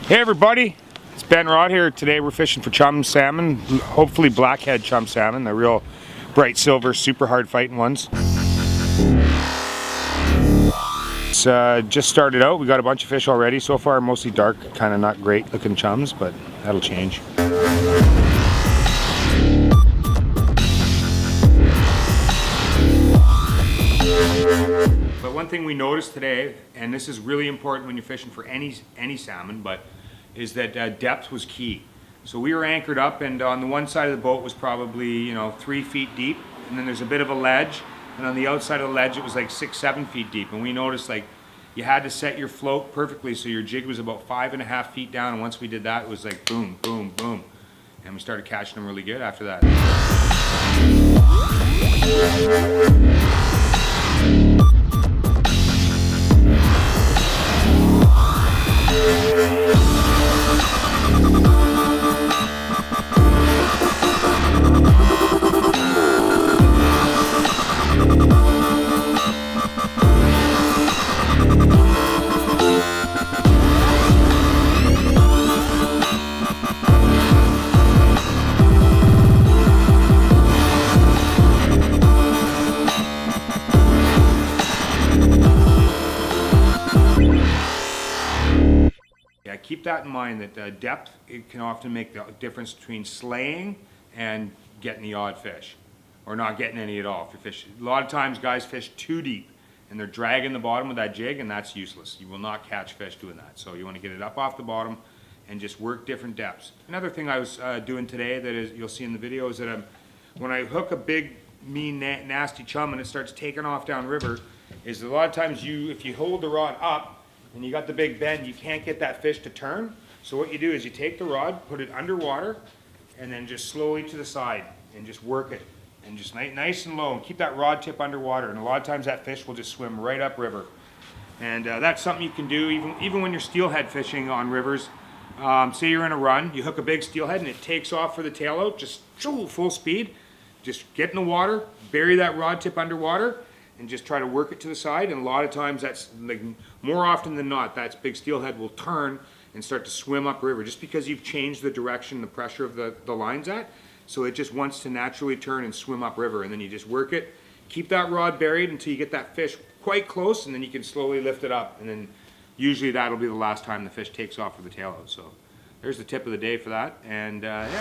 Hey everybody, it's Ben Rod here. Today we're fishing for chum salmon, hopefully blackhead chum salmon, the real bright silver, super hard fighting ones. It's just started out. We got a bunch of fish already. So far mostly dark, kind of not great looking chums, but that'll change. But one thing we noticed today, and this is really important when you're fishing for any salmon, but is that depth was key. So we were anchored up, and on the one side of the boat was probably 3 feet deep, and then there's a bit of a ledge, and on the outside of the ledge it was like 6-7 feet deep. And we noticed like you had to set your float perfectly so your jig was about 5.5 feet down, and once we did that it was like boom, boom, boom, and we started catching them really good after that. Yeah, keep that in mind, that depth, it can often make the difference between slaying and getting the odd fish, or not getting any at all. If you're fishing, a lot of times guys fish too deep and they're dragging the bottom of that jig, and that's useless. You will not catch fish doing that. So you want to get it up off the bottom and just work different depths. Another thing I was doing today that is, you'll see in the video, is that when I hook a big, mean, nasty chum and it starts taking off downriver, is a lot of times if you hold the rod up and you got the big bend, you can't get that fish to turn. So what you do is you take the rod, put it underwater, and then just slowly to the side and just work it. And just nice and low, and keep that rod tip underwater. And a lot of times that fish will just swim right up river. And that's something you can do even when you're steelhead fishing on rivers. Say you're in a run, you hook a big steelhead and it takes off for the tail out, just full speed. Just get in the water, bury that rod tip underwater, and just try to work it to the side. And a lot of times that's, like, more often than not, that big steelhead will turn and start to swim upriver just because you've changed the direction, the pressure of the line's at. So it just wants to naturally turn and swim upriver, and then you just work it. Keep that rod buried until you get that fish quite close, and then you can slowly lift it up, and then usually that'll be the last time the fish takes off with the tail out. So there's the tip of the day for that, and yeah.